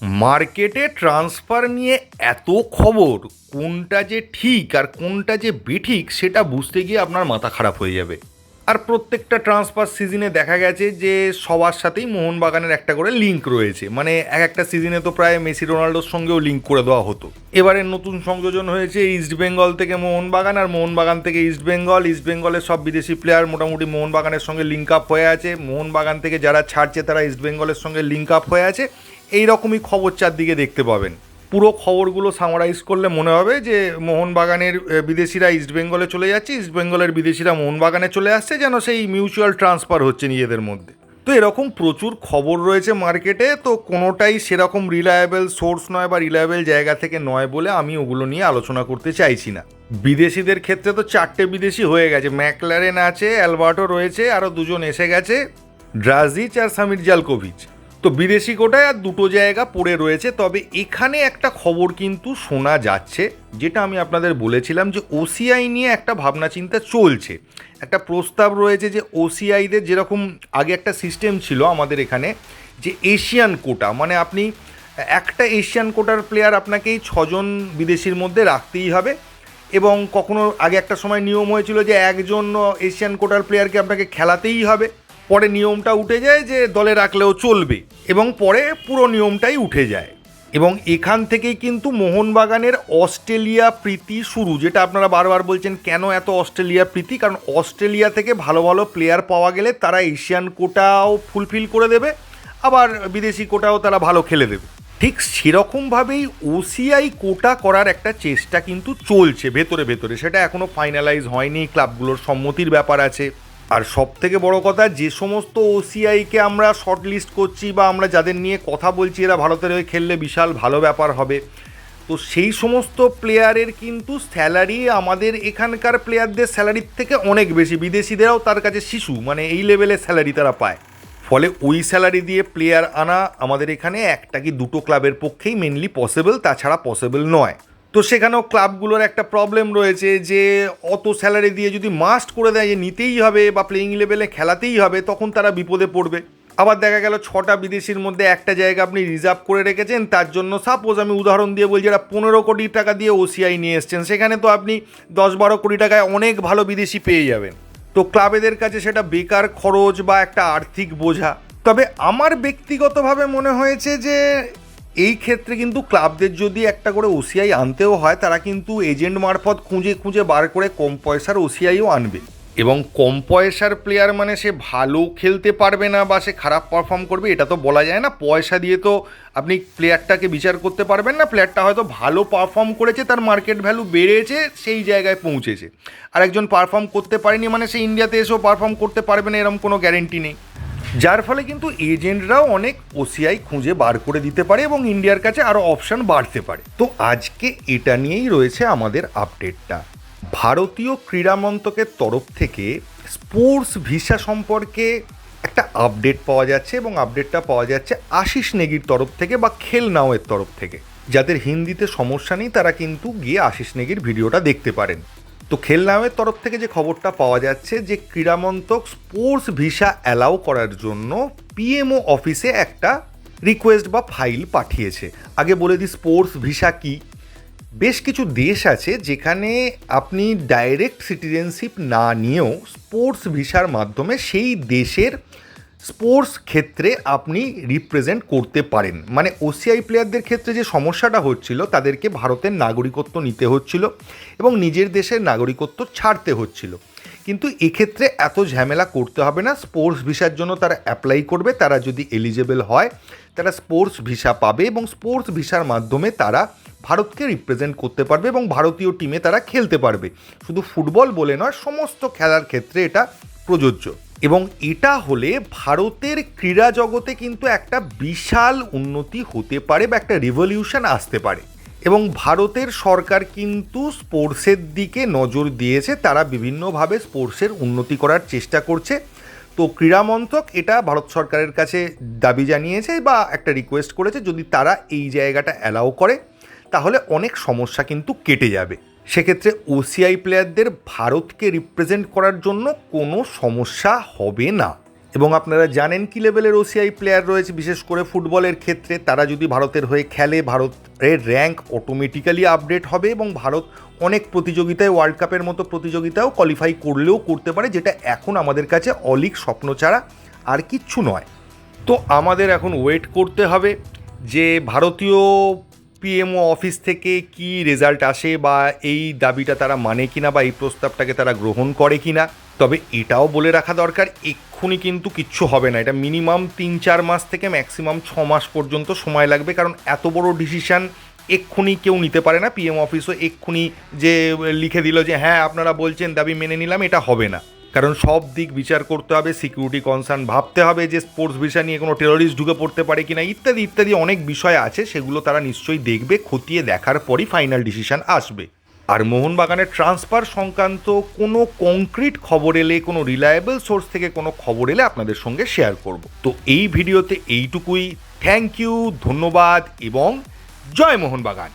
মার্কেটে ট্রান্সফার নিয়ে এত খবর, কোনটা যে ঠিক আর কোনটা যে বেঠিক সেটা বুঝতে গিয়ে আপনার মাথা খারাপ হয়ে যাবে। আর প্রত্যেকটা ট্রান্সফার সিজনে দেখা গেছে যে সবার সাথেই মোহনবাগানের একটা করে লিঙ্ক রয়েছে, মানে এক একটা সিজনে তো প্রায় মেসি রোনাল্ডোর সঙ্গেও লিঙ্ক করে দেওয়া হতো। এবারের নতুন সংযোজন হয়েছে ইস্টবেঙ্গল থেকে মোহনবাগান, আর মোহনবাগান থেকে ইস্টবেঙ্গল। ইস্টবেঙ্গলের সব বিদেশি প্লেয়ার মোটামুটি মোহনবাগানের সঙ্গে লিঙ্ক আপ হয়ে আছে, মোহনবাগান থেকে যারা ছাড়ছে তারা ইস্টবেঙ্গলের সঙ্গে লিঙ্ক আপ হয়ে আছে। এই রকমই খবর চারদিকে দেখতে পাবেন। পুরো খবরগুলো সামারাইজ করলে মনে হবে যে মোহনবাগানের বিদেশিরা ইস্টবেঙ্গলে চলে যাচ্ছে, ইস্টবেঙ্গলের বিদেশিরা মোহনবাগানে চলে আসছে, যেন সেই মিউচুয়াল ট্রান্সফার হচ্ছে নিজেদের মধ্যে। তো এরকম প্রচুর খবর রয়েছে মার্কেটে, তো কোনোটাই সেরকম রিলায়েবল সোর্স নয় বা রিলায়েবল জায়গা থেকে নয় বলে আমি ওগুলো নিয়ে আলোচনা করতে চাইছি না। বিদেশিদের ক্ষেত্রে তো 4টে বিদেশি হয়ে গেছে, ম্যাকলারেন আছে, অ্যালবার্টো রয়েছে, আরও 2জন এসে গেছে, ড্রাজিচ আর সামির জালকোভিচ। তো বিদেশি কোটায় আর 2টো জায়গা পড়ে রয়েছে। তবে এখানে একটা খবর কিন্তু শোনা যাচ্ছে, যেটা আমি আপনাদের বলেছিলাম যে ওসিআই নিয়ে একটা ভাবনা চিন্তা চলছে। একটা প্রস্তাব রয়েছে যে ওসিআইদের যেরকম আগে একটা সিস্টেম ছিল আমাদের এখানে, যে এশিয়ান কোটা, মানে আপনি একটা এশিয়ান কোটার প্লেয়ার আপনাকেই 6জন বিদেশির মধ্যে রাখতেই হবে। এবং কখনো আগে একটা সময় নিয়ম হয়েছিল যে একজন এশিয়ান কোটার প্লেয়ারকে আপনাকে খেলাতেই হবে, পরে নিয়মটা উঠে যায় যে দলে রাখলেও চলবে, এবং পরে পুরো নিয়মটাই উঠে যায়। এবং এখান থেকেই কিন্তু মোহনবাগানের অস্ট্রেলিয়া প্রীতি শুরু, যেটা আপনারা বারবার বলছেন কেন এত অস্ট্রেলিয়া প্রীতি, কারণ অস্ট্রেলিয়া থেকে ভালো ভালো প্লেয়ার পাওয়া গেলে তারা এশিয়ান কোটাও ফুলফিল করে দেবে, আবার বিদেশি কোটাও তারা ভালো খেলে দেবে। ঠিক সেরকমভাবেই ওসিআই কোটা করার একটা চেষ্টা কিন্তু চলছে ভেতরে ভেতরে, সেটা এখনও ফাইনালাইজ হয়নি, ক্লাবগুলোর সম্মতির ব্যাপার আছে। আর সব থেকে বড় কথা, যে সমস্ত ওসিআইকে আমরা শর্ট লিস্ট করছি বা আমরা যাদের নিয়ে কথা বলছি এরা ভারতের হয়ে খেললে বিশাল ভালো ব্যাপার হবে, তো সেই সমস্ত প্লেয়ারের কিন্তু স্যালারি আমাদের এখানকার প্লেয়ারদের স্যালারির থেকে অনেক বেশি, বিদেশিদেরও তার কাছে শিশু, মানে এই লেভেলের স্যালারি তারা পায়। ফলে ওই স্যালারি দিয়ে প্লেয়ার আনা আমাদের এখানে একটা কি দুটো ক্লাবের পক্ষেই মেনলি পসিবল, তাছাড়া পসিবল নয়। তো সেখানেও ক্লাবগুলোর একটা প্রবলেম রয়েছে যে অত স্যালারি দিয়ে যদি মাস্ট করে দেয় যে নিতেই হবে বা প্লেইং লেভেলে খেলাতেই হবে, তখন তারা বিপদে পড়বে। আবার দেখা গেল 6টা বিদেশির মধ্যে একটা জায়গা আপনি রিজার্ভ করে রেখেছেন, তার জন্য সাপোজ আমি উদাহরণ দিয়ে বলছি, যারা 15 কোটি টাকা দিয়ে ওসিআই নিয়ে এসছেন, সেখানে তো আপনি 10-12 কোটি টাকায় অনেক ভালো বিদেশি পেয়ে যাবেন। তো ক্লাবেদের কাছে সেটা বেকার খরচ বা একটা আর্থিক বোঝা। তবে আমার ব্যক্তিগতভাবে মনে হয়েছে যে এই ক্ষেত্রে কিন্তু ক্লাবদের যদি একটা করে ওসিআই আনতেও হয়, তারা কিন্তু এজেন্ট মারফত খুঁজে খুঁজে বার করে কম পয়সার ওসিআইও আনবে। এবং কম পয়সার প্লেয়ার মানে সে ভালো খেলতে পারবে না বা সে খারাপ পারফর্ম করবে এটা তো বলা যায় না। পয়সা দিয়ে তো আপনি প্লেয়ারটাকে বিচার করতে পারবেন না। প্লেয়ারটা হয়তো ভালো পারফর্ম করেছে, তার মার্কেট ভ্যালু বেড়েছে, সেই জায়গায় পৌঁছেছে। আর একজন পারফর্ম করতে পারেনি মানে সে ইন্ডিয়াতে এসেও পারফর্ম করতে পারবে না, এরকম কোনো গ্যারেন্টি নেই। যার ফলে কিন্তু এজেন্টরাও অনেক ওসিআই খুঁজে বার করে দিতে পারে এবং ইন্ডিয়ার কাছে আরও অপশান বাড়তে পারে। তো আজকে এটা নিয়েই রয়েছে আমাদের আপডেটটা। ভারতীয় ক্রীড়া মন্ত্রকের তরফ থেকে স্পোর্টস ভিসা সম্পর্কে একটা আপডেট পাওয়া যাচ্ছে, এবং আপডেটটা পাওয়া যাচ্ছে আশিস নেগির তরফ থেকে বা খেল নাওয়ের তরফ থেকে। যাদের হিন্দিতে সমস্যা নেই তারা কিন্তু গিয়ে আশিস নেগির ভিডিওটা দেখতে পারেন। তো খেল নাওয়ের তরফ থেকে যে খবরটা পাওয়া যাচ্ছে যে ক্রীড়ামন্ত্রক স্পোর্টস ভিসা অ্যালাউ করার জন্য পিএমও অফিসে একটা রিকোয়েস্ট বা ফাইল পাঠিয়েছে। আগে বলে দিই স্পোর্টস ভিসা কি। বেশ কিছু দেশ আছে যেখানে আপনি ডাইরেক্ট সিটিজেনশিপ না নিয়েও স্পোর্টস ভিসার মাধ্যমে সেই দেশের স্পোর্টস ক্ষেত্রে আপনি রিপ্রেজেন্ট করতে পারেন। মানে ওসিআই প্লেয়ারদের ক্ষেত্রে যে সমস্যাটা হচ্ছিল, তাদেরকে ভারতের নাগরিকত্ব নিতে হচ্ছিল এবং নিজের দেশের নাগরিকত্ব ছাড়তে হচ্ছিল। কিন্তু এক্ষেত্রে এত ঝামেলা করতে হবে না। স্পোর্টস ভিসার জন্য তারা অ্যাপ্লাই করবে, তারা যদি এলিজেবল হয় তারা স্পোর্টস ভিসা পাবে এবং স্পোর্টস ভিসার মাধ্যমে তারা ভারতকে রিপ্রেজেন্ট করতে পারবে এবং ভারতীয় টিমে তারা খেলতে পারবে। শুধু ফুটবল বলে নয়, সমস্ত খেলার ক্ষেত্রে এটা প্রযোজ্য। এবং এটা হলে ভারতের ক্রীড়া জগতে কিন্তু একটা বিশাল উন্নতি হতে পারে বা একটা রিভলিউশন আসতে পারে। এবং ভারতের সরকার কিন্তু স্পোর্টসের দিকে নজর দিয়েছে, তারা বিভিন্নভাবে স্পোর্টসের উন্নতি করার চেষ্টা করছে। তো ক্রীড়া মন্ত্রক এটা ভারত সরকারের কাছে দাবি জানিয়েছে বা একটা রিকোয়েস্ট করেছে, যদি তারা এই জায়গাটা অ্যালাউ করে তাহলে অনেক সমস্যা কিন্তু কেটে যাবে। সেক্ষেত্রে ওসিআই প্লেয়ারদের ভারতকে রিপ্রেজেন্ট করার জন্য কোনো সমস্যা হবে না। এবং আপনারা জানেন কি লেভেলের ওসিআই প্লেয়ার রয়েছে, বিশেষ করে ফুটবলের ক্ষেত্রে তারা যদি ভারতের হয়ে খেলে ভারতের র্যাঙ্ক অটোমেটিক্যালি আপডেট হবে এবং ভারত অনেক প্রতিযোগিতায় ওয়ার্ল্ড কাপের মতো প্রতিযোগিতাও কোয়ালিফাই করলেও করতে পারে, যেটা এখন আমাদের কাছে অলীক স্বপ্ন ছাড়া আর কিচ্ছু নয়। তো আমাদের এখন ওয়েট করতে হবে যে ভারতীয় পিএমও অফিস থেকে কি রেজাল্ট আসে বা এই দাবিটা তারা মানে কিনা বা এই প্রস্তাবটাকে তারা গ্রহণ করে কিনা। তবে এটাও বলে রাখা দরকার, এক্ষুনি কিন্তু কিচ্ছু হবে না, এটা মিনিমাম 3-4 মাস থেকে ম্যাক্সিমাম 6 মাস পর্যন্ত সময় লাগবে, কারণ এত বড় ডিসিশান এক্ষুনি কেউ নিতে পারে না। পিএম অফিসও এক্ষুনি যে লিখে দিল যে হ্যাঁ আপনারা বলছেন দাবি মেনে নিলাম, এটা হবে না, কারণ সব দিক বিচার করতে হবে, সিকিউরিটি কনসার্ন ভাবতে হবে যে স্পোর্টস ভিসা নিয়ে কোনো টেরোরিস্ট ঢুকে পড়তে পারে কিনা, ইত্যাদি ইত্যাদি অনেক বিষয় আছে, সেগুলো তারা নিশ্চয়ই দেখবে, খতিয়ে দেখার পরই ফাইনাল ডিসিশন আসবে। আর মোহনবাগানের ট্রান্সফার সংক্রান্ত কোনো কংক্রিট খবর এলে, কোনো রিলায়েবল সোর্স থেকে কোনো খবর এলে আপনাদের সঙ্গে শেয়ার করব। তো এই ভিডিওতে এইটুকুই। থ্যাংক ইউ, ধন্যবাদ এবং জয় মোহনবাগান।